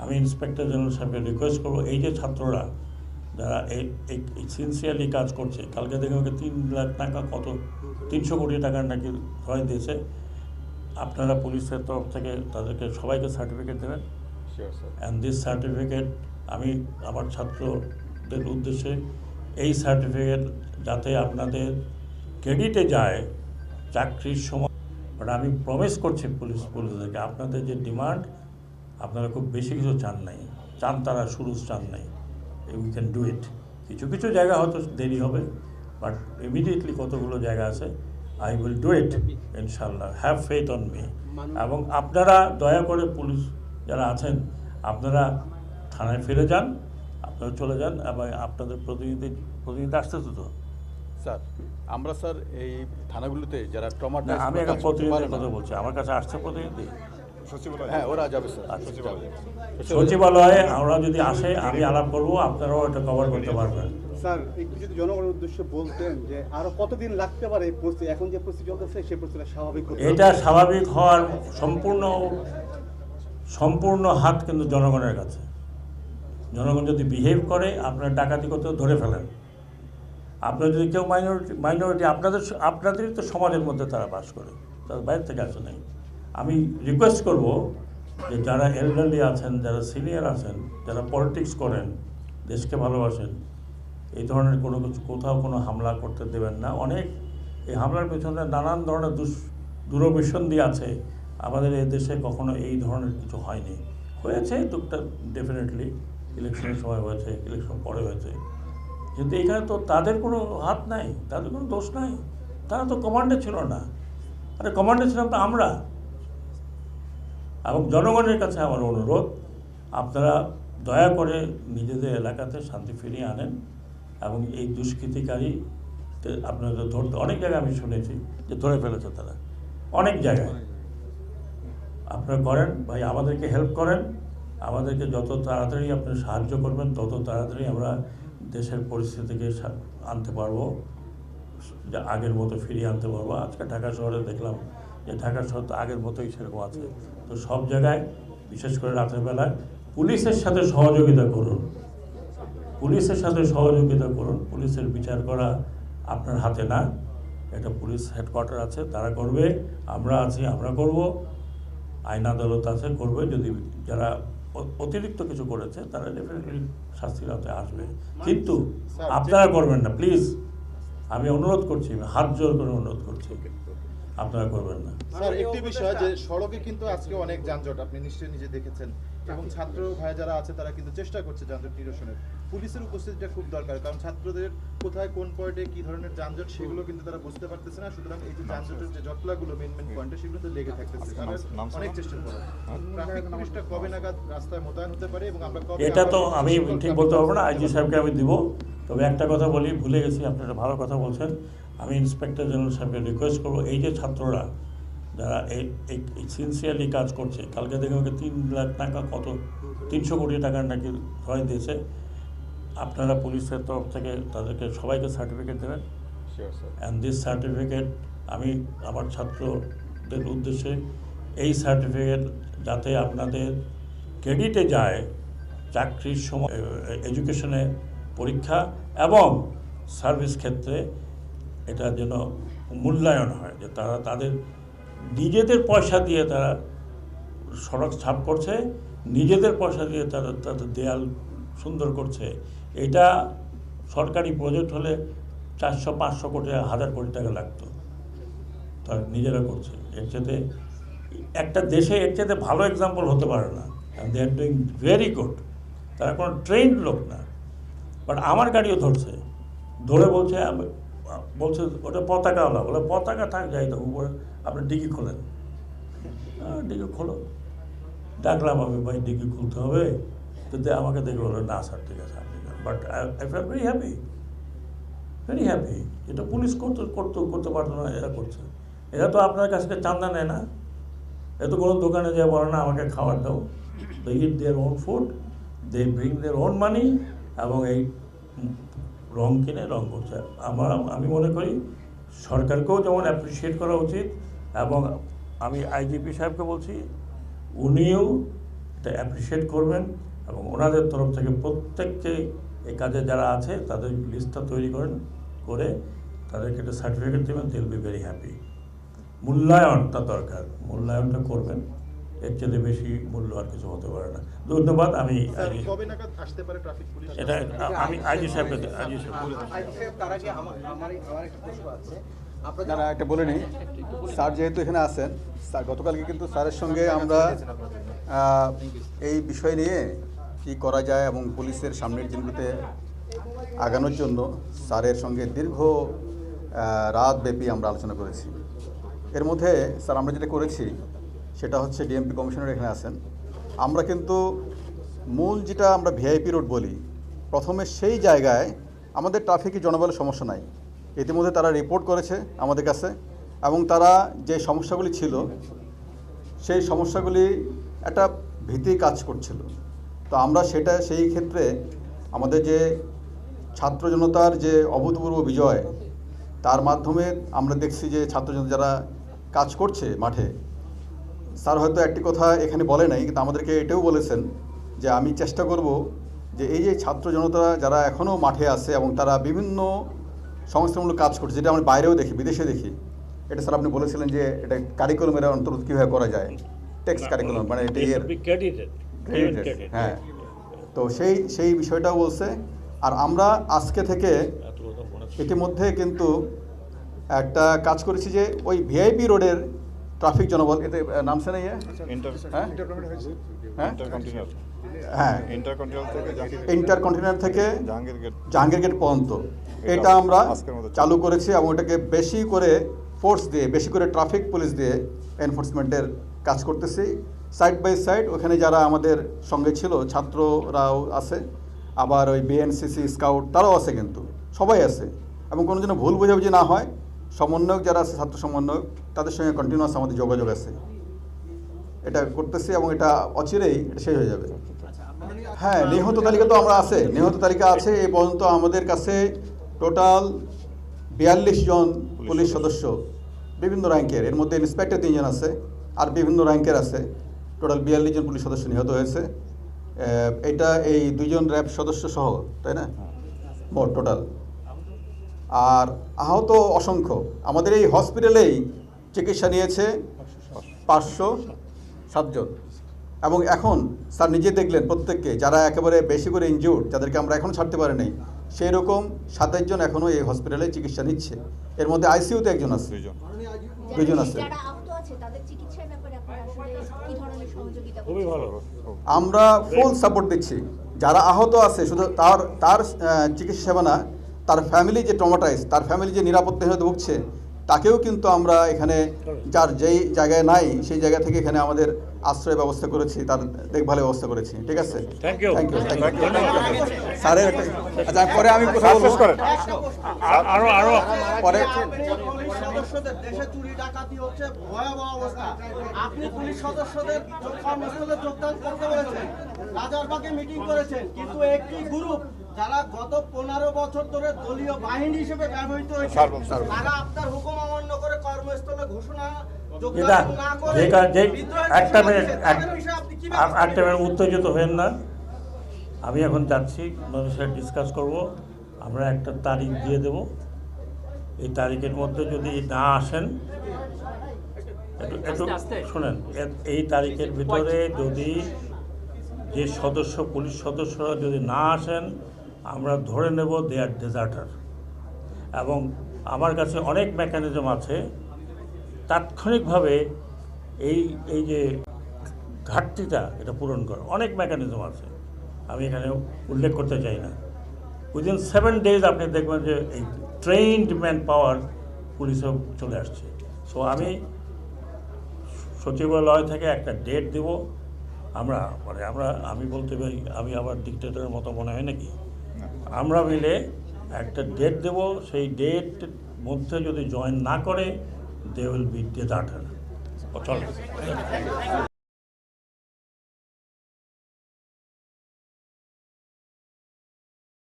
আমি inspector general সাহেবকে request করবো, এই যে ছাত্ররা যারা এই সিনসিয়ারলি কাজ করছে, কালকে দেখে ওকে 3 লাখ টাকা কত 300 কোটি টাকার নাকি ধরাই দিয়েছে, আপনারা পুলিশের তরফ থেকে তাদেরকে সবাইকে সার্টিফিকেট দেবেন। অ্যান্ড দিস সার্টিফিকেট আমি আমার ছাত্রদের উদ্দেশ্যে, এই সার্টিফিকেট যাতে আপনাদের ক্রেডিটে যায় চাকরির সময়। বাট আমি প্রমিস করছি পুলিশদেরকে, আপনাদের যে ডিমান্ড, আপনারা খুব বেশি কিছু চান নাই, চান তারা শুরু চান নাই, উই ক্যান ডু ইট। কিছু কিছু জায়গা হয়তো দেরি হবে, বাট ইমিডিয়েটলি কতগুলো জায়গা আছে, আই উইল ডু ইট ইনশাল্লাহ, হ্যাভ ফেথ অন মি। এবং আপনারা দয়া করে পুলিশ যারা আছেন, আপনারা থানায় ফিরে যান, আপনারা চলে যান, এবং আপনাদের প্রতিনিধি আসতেছে তো স্যার। আমরা স্যার এই থানাগুলোতে যারা ট্রমাটাইজড, আমি এখন প্রতিনিধির কথা বলছি, আমার কাছে আসছে প্রতিনিধি, হ্যাঁ ওরা যাবে স্যার সচিবালয়ে। আমরা যদি আসে আমি আলাপ করবো, আপনারাও এটা কভার করতে পারবেন। স্যার একটু যদি জনগণের উদ্দেশ্যে বলতেন যে আরো কতদিন লাগতে পারে এই পরিস্থিতি, এখন যে পরিস্থিতি চলতেছে সেই পরিস্থিতি স্বাভাবিক করতে? এটা স্বাভাবিক হওয়ার সম্পূর্ণ হাত কিন্তু জনগণের কাছে। জনগণ যদি বিহেভ করে, আপনার ডাকাতি করতে ধরে ফেলেন। আপনার যদি কেউ মাইনরিটি আপনাদেরই তো সমাজের মধ্যে তারা বাস করে, তার বাইরে থেকে আসে নাই। আমি রিকোয়েস্ট করব যে যারা এলডারলি আছেন, যারা সিনিয়র আছেন, যারা পলিটিক্স করেন, দেশকে ভালোবাসেন, এই ধরনের কোনো কিছু কোথাও কোনো হামলা করতে দেবেন না। অনেক এই হামলার পেছনে নানান ধরনের দূরভিসন্ধি আছে। আমাদের এই দেশে কখনো এই ধরনের কিছু হয়নি, হয়েছে টুকটাক ডেফিনেটলি, ইলেকশনের সময় হয়েছে, ইলেকশন পরে হয়েছে, কিন্তু এখানে তো তাদের কোনো হাত নাই, তাদের কোনো দোষ নাই, তারা তো কমান্ডে ছিল না। আরে কমান্ডে ছিলাম তো আমরা। এবং জনগণের কাছে আমার অনুরোধ, আপনারা দয়া করে নিজেদের এলাকাতে শান্তি ফিরিয়ে আনেন, এবং এই দুষ্কৃতিকারী আপনারা ধরতে, অনেক জায়গায় আমি শুনেছি যে ধরে ফেলেছে তারা, অনেক জায়গায়। আপনারা করেন ভাই, আমাদেরকে হেল্প করেন, আমাদেরকে যত তাড়াতাড়ি আপনারা সাহায্য করবেন, তত তাড়াতাড়ি আমরা দেশের পরিস্থিতিকে আনতে পারবো, আগের মতো ফিরিয়ে আনতে পারবো। আজকে ঢাকা শহরে দেখলাম যে ঢাকা শহর তো আগের মতোই সেরকম আছে। তো সব জায়গায়, বিশেষ করে রাতের বেলায়, পুলিশের সাথে সহযোগিতা করুন, পুলিশের সাথে সহযোগিতা করুন। পুলিশের বিচার করা আপনার হাতে না, এটা পুলিশ হেডকোয়ার্টার আছে, তারা করবে, আমরা আছি, আমরা করব, আইন আদালত আছে, করবে। যদি যারা অতিরিক্ত কিছু করেছে তারা ডেফিনেটলি শাস্তির আওতায় আসবে, কিন্তু আপনারা করবেন না প্লিজ। আমি অনুরোধ করছি, হাত জোর করে অনুরোধ করছি, আপনারা করবেন না। স্যার একটি বিষয়, যে সড়কে কিন্তু আজকে অনেক যানজট, আপনি নিশ্চয়ই নিজে দেখেছেন, এবং ছাত্র ভাই যারা আছে তারা কিন্তু চেষ্টা করছে যানজট নিরসনের। পুলিশের উপস্থিতিটা খুব দরকার, কারণ ছাত্রদের কোথায় কোন পয়েন্টে কি ধরনের যানজট সেগুলো কিন্তু তারা বুঝতে পারতেছে না। সুতরাং এই যে যানজটের যে জটলাগুলো মেন পয়েন্টে, সেগুলো তো লেগে থাকতেছে। অনেক চেষ্টা করে ট্রাফিক পুলিশটা কবে নাগাদ রাস্তায় মোতায়েন হতে পারে, এবং আমরা কবে, এটা তো আমি ঠিক বলতে পারবো না, আইজি সাহেবকে আমি দিব। তবে একটা কথা বলি, ভুলে গেছি, আপনারা ভালো কথা বলছেন। আমি ইন্সপেক্টর জেনারেল সাহেবকে রিকোয়েস্ট করবো, এই যে ছাত্ররা যারা এই সিনসিয়ারলি কাজ করছে, কালকে দেখে ওকে 3 লাখ টাকা কত 300 কোটি টাকার নাকি ধরাই দিয়েছে, আপনারা পুলিশের তরফ থেকে তাদেরকে সবাইকে সার্টিফিকেট দেবেন। অ্যান্ড দিস সার্টিফিকেট আমি আমার ছাত্রদের উদ্দেশ্যে, এই সার্টিফিকেট যাতে আপনাদের ক্রেডিটে যায় চাকরির সময়, এডুকেশনে, পরীক্ষা এবং সার্ভিস ক্ষেত্রে, এটা যেন মূল্যায়ন হয়, যে তারা তাদের নিজেদের পয়সা দিয়ে তারা সড়ক ছাপ করছে, নিজেদের পয়সা দিয়ে তারা তাদের দেয়াল সুন্দর করছে। এটা সরকারি প্রজেক্ট হলে 400-500 কোটি 1000 কোটি টাকা লাগতো, তারা নিজেরা করছে। এর চেয়ে একটা দেশে এর চেয়ে ভালো এক্সাম্পল হতে পারে না। দে আর ডুইং ভেরি গুড। তারা কোনো ট্রেন্ড লোক না, বাট আমার গাড়িও ধরছে, ধরে বলছে ওটা পতাকাওয়ালা, বলে পতাকা থাক যাই তো, উপরে আপনি ডিগি খোলেন, ডিগি খোলো। ডাকলাম আমি, ভাই ডিগি খুলতে হবে, কিন্তু আমাকে দেখে বললো না স্যার ঠিক আছে আপনি, but I fail very happy, very happy. এটা পুলিশ করতে পারতো না, এরা করছে। এরা তো আপনার কাছ থেকে চাঁদা নেয় না, এত কোনো দোকানে যেয়ে বলে না আমাকে খাবার দাও। They eat their own food, they bring their own money, এবং এই রং কিনে রং করছে। আমি মনে করি সরকারকেও যেমন অ্যাপ্রিসিয়েট করা উচিত, এবং আমি আইজিপি সাহেবকে বলছি, উনিও এটা অ্যাপ্রিসিয়েট করবেন এবং ওনাদের তরফ থেকে প্রত্যেককে এই কাজে যারা আছে তাদের লিস্টটা তৈরি করে তাদেরকে একটা সার্টিফিকেট দেবেন, they will be very happy. মূল্যায়নটা দরকার, মূল্যায়নটা করবেন, এর চেয়ে বেশি মূল্য আর কিছু হতে পারে না। ধন্যবাদ। আমি স্যার, কবে নাগাদ আসতে পারে ট্রাফিক পুলিশ? এটা আমি আইজি সাহেবকে তার আগে আমার একটা প্রশ্ন আছে। না না, একটা বলে নিই, স্যার যেহেতু এখানে আছেন, স্যার গতকালকে কিন্তু স্যারের সঙ্গে আমরা এই বিষয় নিয়ে কি করা যায় এবং পুলিশের সামনের দিনগুলোতে আগানোর জন্য স্যারের সঙ্গে দীর্ঘ রাতব্যাপী আমরা আলোচনা করেছি। এর মধ্যে স্যার আমরা যেটা করেছি সেটা হচ্ছে ডিএমপি কমিশনার এখানে আছেন, আমরা কিন্তু মূল যেটা আমরা ভিআইপি রোড বলি, প্রথমে সেই জায়গায় আমাদের ট্রাফিকের জনবলের সমস্যা নাই, ইতিমধ্যে তারা রিপোর্ট করেছে আমাদের কাছে এবং তারা যে সমস্যাগুলি ছিল সেই সমস্যাগুলি একটা ভীতি কাজ করছিল। তো আমরা সেই ক্ষেত্রে আমাদের যে ছাত্র জনতার যে অভূতপূর্ব বিজয়, তার মাধ্যমে আমরা দেখছি যে ছাত্র জনতা যারা কাজ করছে মাঠে, স্যার হয়তো একটি কথা এখানে বলে নাই, কিন্তু আমাদেরকে এটাও বলেছেন যে আমি চেষ্টা করব যে এই যে ছাত্র জনতা যারা এখনও মাঠে আছে এবং তারা বিভিন্ন সংস্থামূলক কাজ করছে, যেটা আমরা বাইরেও দেখি, বিদেশে দেখি, এটা স্যার আপনি বলেছিলেন যে এটা কারিকুলামের অন্তর্গত কীভাবে করা যায়, টেক্সট কারিকুলাম, মানে এটা হ্যাঁ, তো সেই বিষয়টাও বলছে। আর আমরা আজকে থেকে ইতিমধ্যে কিন্তু একটা কাজ করেছি যে ওই ভিআইপি রোডের ট্রাফিক জনবল, এতে নামছে না হ্যাঁ ইন্টারকন্টিনেন্টাল থেকে জাহাঙ্গীর গেট পর্যন্ত, এটা আমরা চালু করেছি এবং এটাকে বেশি করে ফোর্স দিয়ে, বেশি করে ট্রাফিক পুলিশ দিয়ে এনফোর্সমেন্টের কাজ করতেছি। সাইড বাই সাইড ওখানে যারা আমাদের সঙ্গে ছিল, ছাত্ররাও আছে, আবার ওই বিএনসিসি স্কাউট তারাও আছে, কিন্তু সবাই আছে, এবং কোনো যেন ভুল বোঝাবুঝি না হয়, সমন্বয়ক যারা আছে, ছাত্র সমন্বয়ক, তাদের সঙ্গে কন্টিনিউয়াস আমাদের যোগাযোগ আছে, এটা করতেছি এবং এটা অচিরেই এটা শেষ হয়ে যাবে। হ্যাঁ, নিহত তালিকা তো আমরা আছে, নিহত তালিকা আছে। এই পর্যন্ত আমাদের কাছে টোটাল 42 জন পুলিশ সদস্য বিভিন্ন র্যাঙ্কের, এর মধ্যে ইন্সপেক্টর 3 জন আছে আর বিভিন্ন র্যাঙ্কের আছে, টোটাল 42 জন পুলিশ সদস্য নিহত হয়েছে। এটা এই 2 জন র্যাব সদস্য সহ, তাই না, মোট টোটাল। আর আহত অসংখ্য, আমাদের এই হসপিটালেই চিকিৎসা নিয়েছে 507 জন, এবং এখন স্যার নিজে দেখলেন প্রত্যেককে যারা একেবারে বেশি করে ইনজিউর্ড, যাদেরকে আমরা এখনও ছাড়তে পারি নাই, সেই রকম 27 জন এখনও এই হসপিটালে চিকিৎসা নিচ্ছে। এর মধ্যে আইসিইউতে 1 জন আছে, 2 জন আছে। আমরা ফুল সাপোর্ট দিচ্ছি। যারা আহত আছে শুধু তার চিকিৎসা সেবা না, তার ফ্যামিলি যে ট্রমাটাইজ, তার ফ্যামিলি যে নিরাপত্তাহীনতা ভুগছে, তাকেও কিন্তু আমরা এখানে যার যেই জায়গায় নাই সেই জায়গা থেকে এখানে আমাদের আশ্রয় ব্যবস্থা করেছি, তার দেখভালের ব্যবস্থা করেছি। ঠিক আছে, থ্যাংক ইউ স্যারের। আচ্ছা, পরে আমি কথা বলবো, আরো পরে সদস্যদের দেশে চুরি ডাকাতি হচ্ছে, ভয়াবহ অবস্থা। আপনি পুলিশ সদস্যদের কর্মস্থলে যোগদান করতে বলেছেন, রাজারবাগে মিটিং করেছেন, কিন্তু একটি গ্রুপ যারা গত 15 বছর ধরে দলীয় বাহিনী হিসেবে ব্যবহৃত হয়েছে, তারা আপনার হুকুম অমান্য করে কর্মস্থলে ঘোষণা একটা মিনিট উত্তেজিত হবেন না। আমি এখন যাচ্ছি, ওনাদের সাথে ডিসকাস করব, আমরা একটা তারিখ দিয়ে দেব। এই তারিখের মধ্যে যদি না আসেন, একটু শোনেন, এই তারিখের ভিতরে যদি যে পুলিশ সদস্যরা যদি না আসেন, আমরা ধরে নেব দে আর ডেজার্টার। এবং আমার কাছে অনেক মেকানিজম আছে তাৎক্ষণিকভাবে এই যে ঘাটতিটা এটা পূরণ করা, অনেক মেকানিজম আছে, আমি এখানে উল্লেখ করতে চাই না। উইদিন 7 days আপনি দেখবেন যে এই ট্রেইনড ম্যান পাওয়ার পুলিশও চলে আসছে। সো আমি সচিবালয় থেকে একটা ডেট দেব। আমি বলতে পারি, আমি আবার ডিক্টেটরের মতো মনে হয় নাকি, আমরা মিলে একটা ডেট দেব, সেই ডেট মধ্যে যদি জয়েন না করে, দে উইল বি ডেজার্টার।